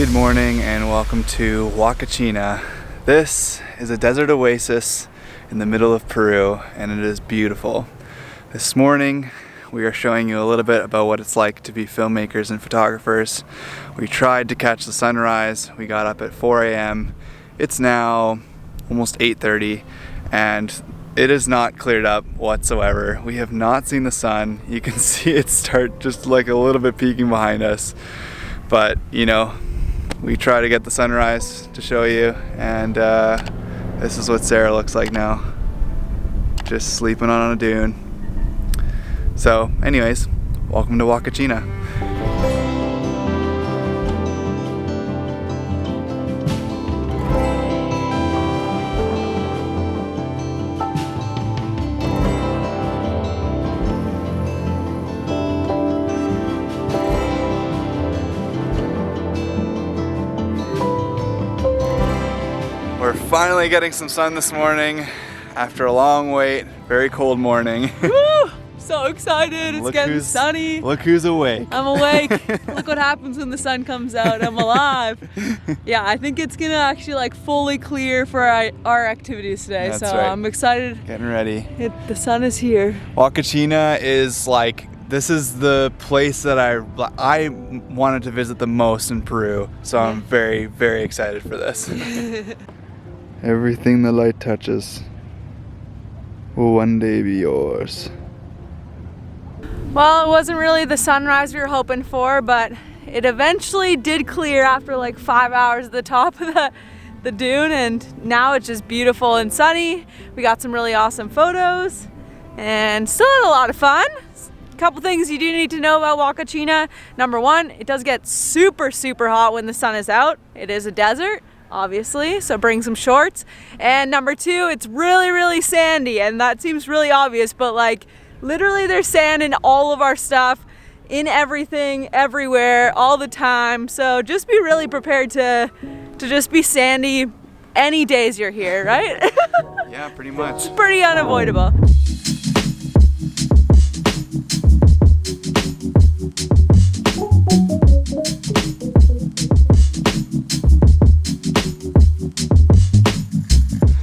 Good morning and welcome to Huacachina. This is a desert oasis in the middle of Peru and it is beautiful. This morning we are showing you a little bit about what it's like to be filmmakers and photographers. We tried to catch the sunrise. We got up at 4 a.m. It's now almost 8:30 and it is not cleared up whatsoever. We have not seen the sun. You can see it start just like a little bit peeking behind us. But you know, we try to get the sunrise to show you, and this is what Sarah looks like now. Just sleeping on a dune. So anyways, welcome to Huacachina. We're finally getting some sun this morning after a long wait. Very cold morning. Woo! So excited, it's getting sunny. Look who's awake. I'm awake. Look what happens when the sun comes out. I'm alive. Yeah, I think it's gonna actually like fully clear for our activities today. That's so right. I'm excited. Getting ready. The sun is here. Huacachina is like, this is the place that I wanted to visit the most in Peru. So I'm very, very excited for this. Everything the light touches will one day be yours. Well, it wasn't really the sunrise we were hoping for, but it eventually did clear after like 5 hours at the top of the dune, and now it's just beautiful and sunny. We got some really awesome photos and still had a lot of fun. A couple things you do need to know about Huacachina. Number one, it does get super, super hot when the sun is out. It is a desert, obviously, so bring some shorts. And number two, it's really, really sandy, and that seems really obvious, but like literally there's sand in all of our stuff, in everything, everywhere, all the time. So just be really prepared to just be sandy any days you're here, right? Yeah, pretty much. It's pretty unavoidable.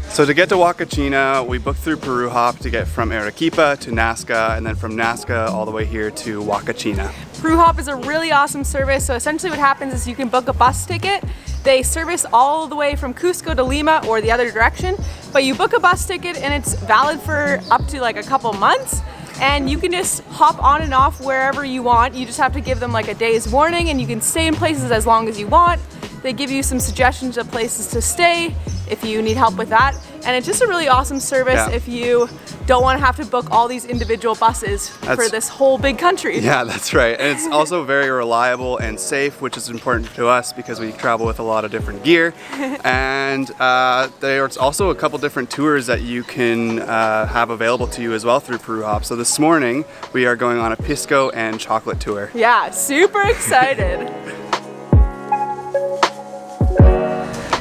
So to get to Huacachina, we booked through Peru Hop to get from Arequipa to Nazca, and then from Nazca all the way here to Huacachina. Peru Hop is a really awesome service. So essentially what happens is you can book a bus ticket. They service all the way from Cusco to Lima or the other direction, but you book a bus ticket and it's valid for up to like a couple months. And you can just hop on and off wherever you want. You just have to give them like a day's warning, and you can stay in places as long as you want. They give you some suggestions of places to stay if you need help with that. And it's just a really awesome service if you don't want to have to book all these individual buses for this whole big country. Yeah, that's right. And it's also very reliable and safe, which is important to us because we travel with a lot of different gear. And there's also a couple different tours that you can have available to you as well through Peru Hop. So this morning we are going on a Pisco and chocolate tour. Yeah, super excited.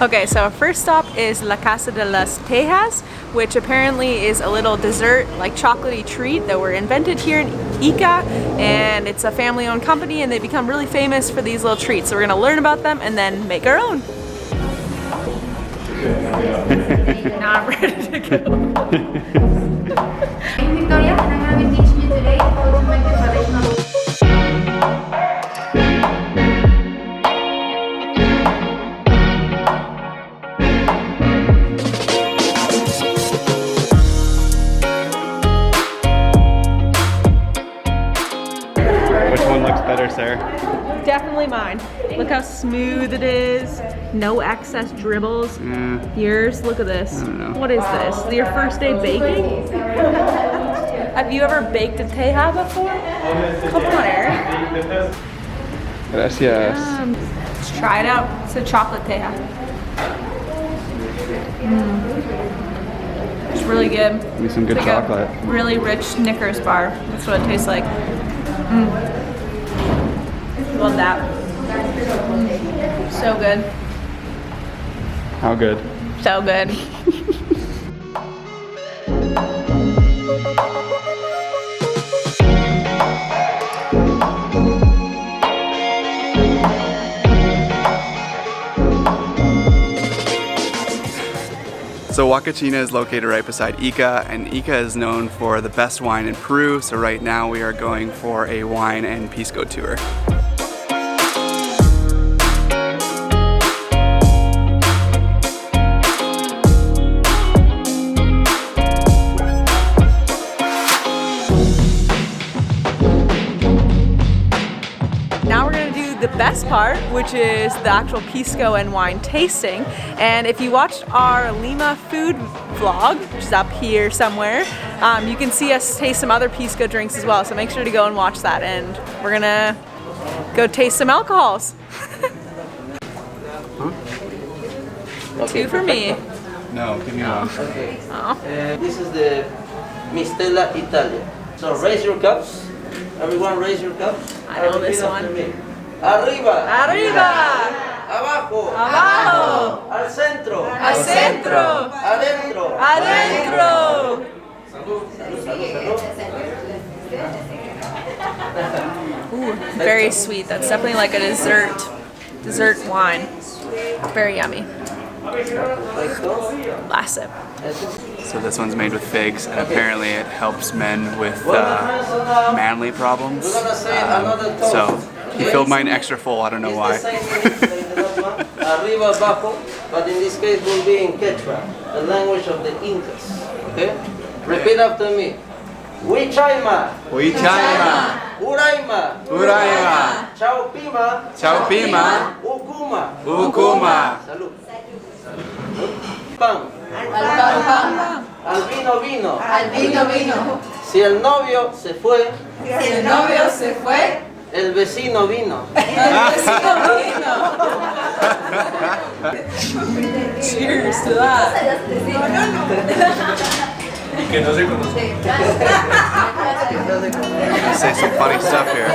Okay, so our first stop is La Casa De Las Tejas, which apparently is a little dessert, like chocolatey treat that were invented here in Ica, and it's a family-owned company, and they become really famous for these little treats. So we're gonna learn about them and then make our own. Now I'm ready to go. Victoria, and I'm going to be teaching you today how to make the traditional. Which one looks better, Sarah? Definitely mine. Look how smooth it is. No excess dribbles. Yours, look at this. I don't know. What is this? Your first day baking? Have you ever baked a teja before? Come on, Eric. Gracias. Let's try it out. It's a chocolate teja. It's really good. Give me some good It's chocolate. a really rich Snickers bar. That's what it tastes like. Love that. So good. How good? So good. So Huacachina is located right beside Ica, and Ica is known for the best wine in Peru, so right now we are going for a wine and Pisco tour. The best part, which is the actual Pisco and wine tasting. And if you watched our Lima food vlog, which is up here somewhere, you can see us taste some other Pisco drinks as well. So make sure to go and watch that. And we're gonna go taste some alcohols. Okay. 2 for me. No, give me one. Okay. Oh. This is the Mistela Italia. So raise your cups. Everyone raise your cups. I know this one. Arriba. Arriba. Abajo. Abajo. Al centro. Al centro. Adentro. Adentro. Salud, salud, salud. Ooh, very sweet. That's definitely like a dessert wine. Very yummy. Last sip. So this one's made with figs, and apparently it helps men with manly problems. So he filled mine extra full, I don't know why. Arriba, abajo, but in this case will be in Quechua, the language of the Incas. Okay? Repeat after me. Huichaima. Huichaima. Uraima. Uraima. Chaupima. Chaupima. Ukuma. Ukuma. Salud. Pan. Al vino, vino. Al vino, vino. Si el novio se fue, Si el novio se fue, el vecino vino. el vecino vino. Cheers to that. Say some funny stuff here.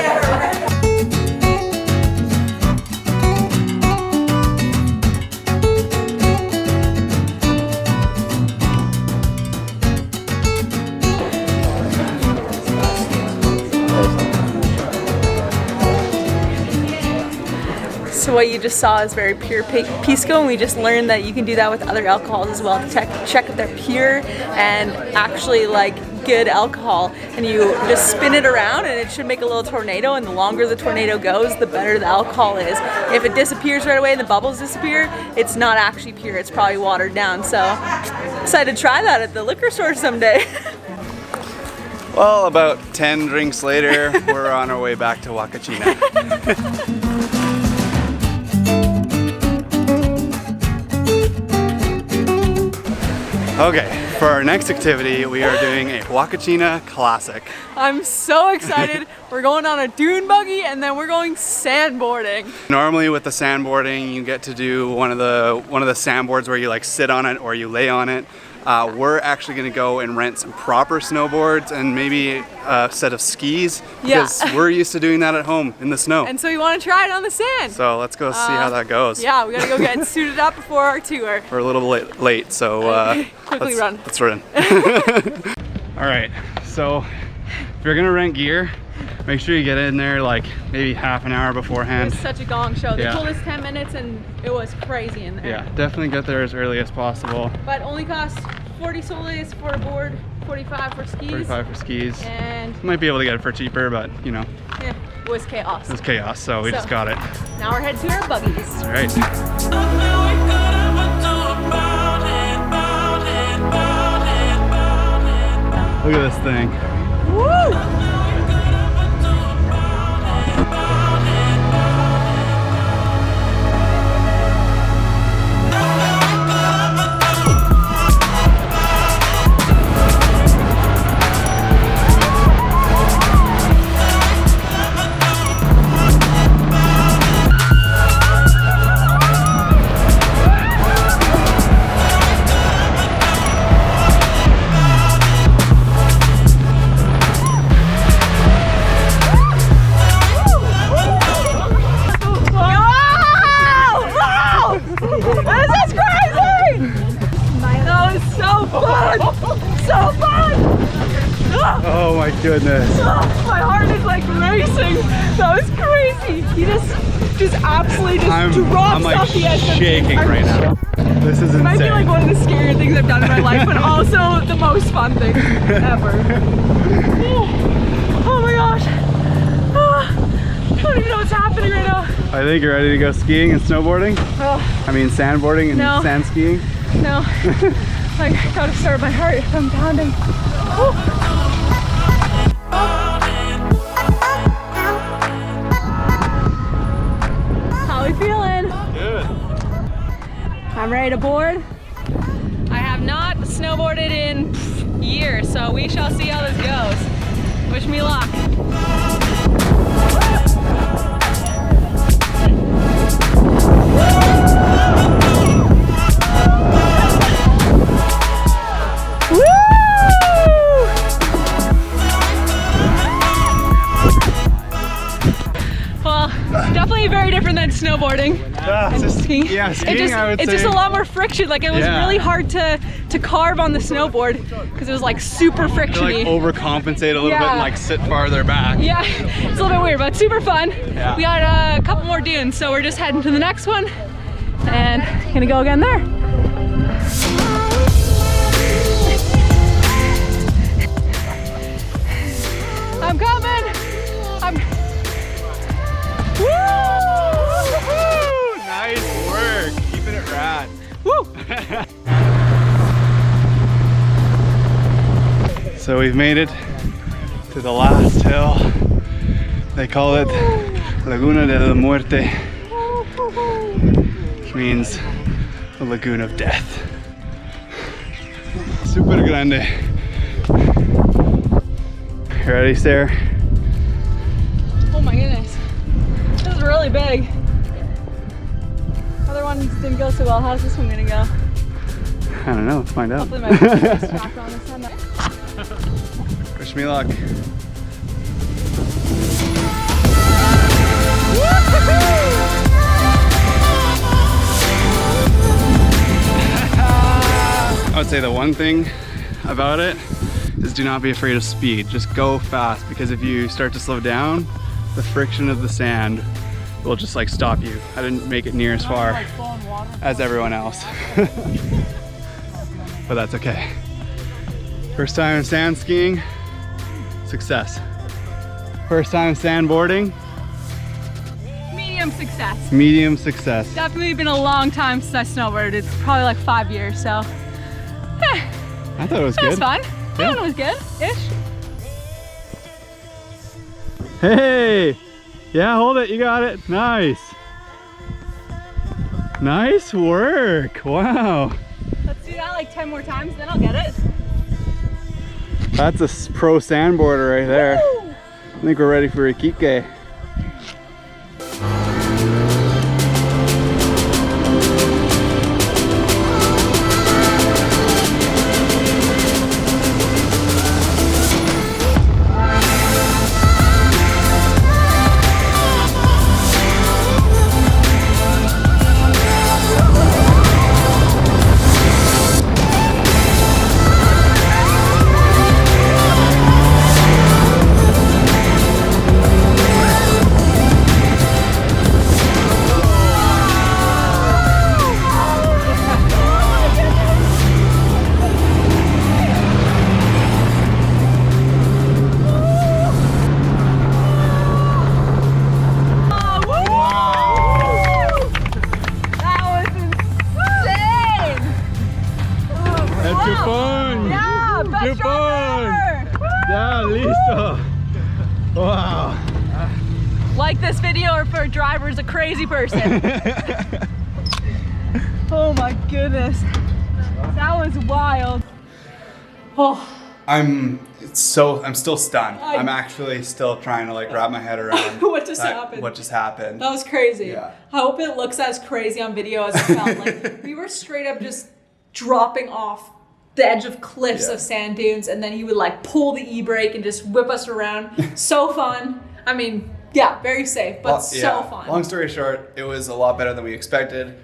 So what you just saw is very pure Pisco, and we just learned that you can do that with other alcohols as well to check if they're pure and actually like good alcohol. And you just spin it around and it should make a little tornado, and the longer the tornado goes, the better the alcohol is. If it disappears right away and the bubbles disappear, it's not actually pure, it's probably watered down. So decided to try that at the liquor store someday. Well, about 10 drinks later, we're on our way back to Huacachina. Okay, for our next activity, we are doing a Huacachina classic. I'm so excited. We're going on a dune buggy and then we're going sandboarding. Normally with the sandboarding, you get to do one of the sandboards where you like sit on it or you lay on it. We're actually going to go and rent some proper snowboards and maybe a set of skis because we're used to doing that at home in the snow. And so we want to try it on the sand. So let's go see how that goes. Yeah, we gotta go get suited up before our tour. We're a little bit late, so Quickly run. Let's run. All right, so if you're gonna rent gear, make sure you get in there like maybe half an hour It beforehand. was such a gong show. They Yeah. told us 10 minutes and it was crazy in there. Yeah, definitely get there as early as possible. But only cost 40 soles for a board, 45 for skis. 45 for skis. And Might be able to get it for cheaper, but you know, yeah, it was chaos. it was chaos, so we just got it. Now we're headed to our buggies. All right. Look at this thing. Woo! Oh my goodness. My heart is like racing. That was crazy. He just absolutely just drops I'm like off the edge. shaking right now. This is It might be insane. like one of the scarier things I've done in my life, but also the most fun thing ever. Oh my gosh. I don't even know what's happening right now. I think you're ready to go skiing and snowboarding. I mean sandboarding and No. sand skiing. No. Like, I gotta start my heart. I'm pounding. How we feeling? Good. I'm ready to board. I have not snowboarded in years, so we shall see how this goes. Wish me luck. Well, definitely very different than snowboarding. Skiing. Yeah, skiing I would it's say. just a lot more friction. Like it was really hard to carve on the snowboard because it was like super To frictiony. like overcompensate a little bit and like sit farther back. Yeah, it's a little bit weird, but super fun. Yeah. We got a couple more dunes, so we're just heading to the next one and gonna go again there. I'm coming. Woo! Nice work. Keeping it rad. Woo! So we've made it to the last hill. They call it Laguna de la Muerte, which means the lagoon of death. Super grande. You ready, Sarah? Oh my goodness. This is really big. Other ones didn't go so well. How's this one gonna go? I don't know, let's find out. Hopefully my phone is strapped on this time. Wish me luck. I would say the one thing about it is do not be afraid of speed. Just go fast, because if you start to slow down, the friction of the sand will just like stop you. I didn't make it near as far as everyone else. But that's okay. First time sand skiing, success. First time sandboarding, Medium success. medium success. Definitely been a long time since I snowboarded. It's probably like 5 years, so I thought it was that was good. fun. Yeah. That was good-ish. Hey! Yeah, hold it, you got it. Nice. Nice work, wow. Let's do that like 10 more times, then I'll get it. That's a pro sandboarder right there. Woo! I think we're ready for a Iquique. Yeah, listo. Wow. Like this video, or for a driver is a crazy person. Oh my goodness. That was wild. Oh. I'm still stunned. I'm actually still trying to like wrap my head around What just happened? What just happened. That was crazy. Yeah. I hope it looks as crazy on video as it felt. Like we were straight up just dropping off the edge of cliffs of sand dunes, and then he would like pull the e-brake and just whip us around. So fun. I mean, yeah, very safe, but so fun. Long story short, it was a lot better than we expected.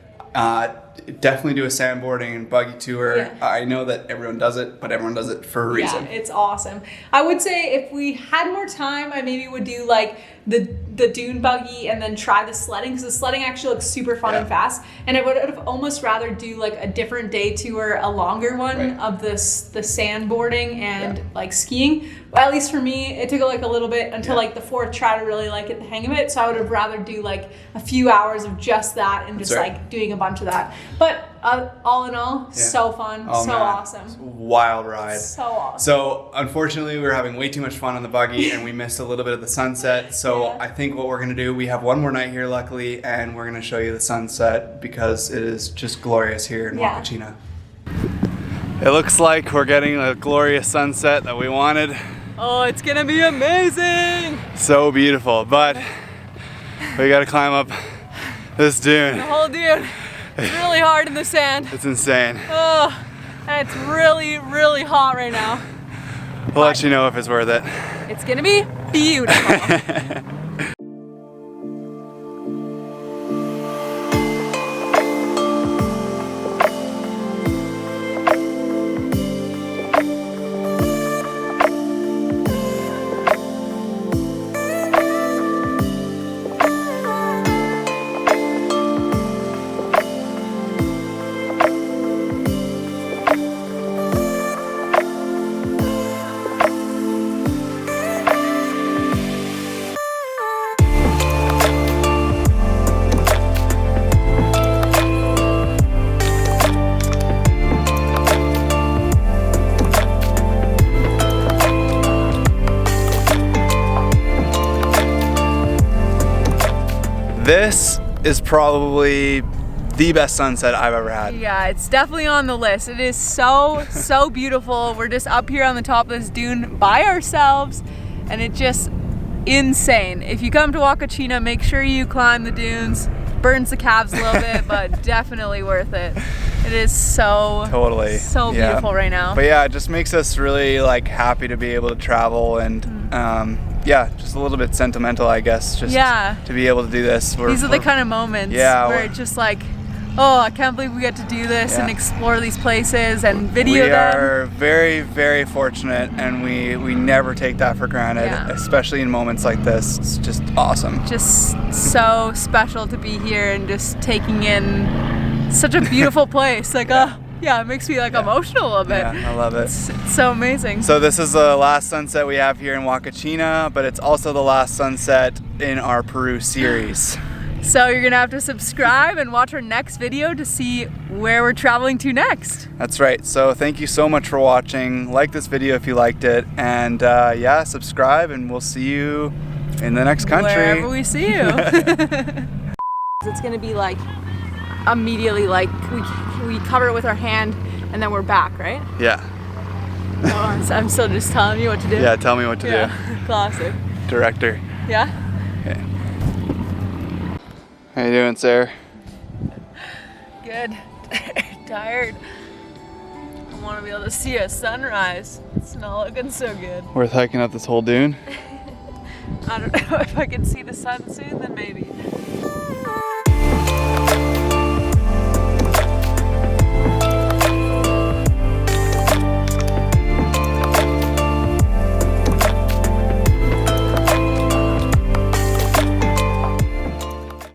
definitely do a sandboarding and buggy tour. Yeah. I know that everyone does it, but everyone does it for a reason. Yeah, it's awesome. I would say if we had more time, I maybe would do like the dune buggy and then try the sledding, because the sledding actually looks super fun and fast. And I would have almost rather do like a different day tour, a longer one of the sandboarding and like skiing. Well, at least for me, it took like a little bit until like the fourth try to really like get the hang of it. So I would have rather do like a few hours of just that and just like doing a bunch of that. But all in all, so fun, awesome. It's a wild ride. So awesome. So unfortunately, we were having way too much fun on the buggy and we missed a little bit of the sunset. So I think what we're gonna do, we have one more night here luckily, and we're gonna show you the sunset because it is just glorious here in Huacachina. It looks like we're getting a glorious sunset that we wanted. Oh, it's gonna be amazing. So beautiful, but we gotta climb up this dune. The whole dune. It's really hard in the sand. It's insane. Oh, and it's really, really hot right now. We'll let you know if it's worth it. It's gonna be beautiful. This is probably the best sunset I've ever had. Yeah, it's definitely on the list. It is so, so beautiful. We're just up here on the top of this dune by ourselves, and it's just insane. If you come to Huacachina, make sure you climb the dunes. Burns the calves a little bit, but definitely worth it. It is so beautiful right now. But yeah, it just makes us really like happy to be able to travel and yeah, just a little bit sentimental, I guess, just to be able to do this. These are the kind of moments where it's just like, oh, I can't believe we get to do this and explore these places and video them. We are very, very fortunate, and we never take that for granted, especially in moments like this. It's just awesome. Just so special to be here and just taking in such a beautiful place. Like, it makes me like emotional a little bit. Yeah, I love it. It's so amazing. So this is the last sunset we have here in Huacachina, but it's also the last sunset in our Peru series. So you're gonna have to subscribe and watch our next video to see where we're traveling to next. That's right. So thank you so much for watching. Like this video if you liked it, and subscribe, and we'll see you in the next country. Wherever we see you. It's gonna be like immediately like we cover it with our hand and then we're back, right? Yeah. So I'm still just telling you what to do. Yeah, tell me what to do. Classic. Director. Yeah? Okay. How you doing, Sarah? Good. Tired. I want to be able to see a sunrise. It's not looking so good. Worth hiking up this whole dune? I don't know if I can see the sun soon, then maybe.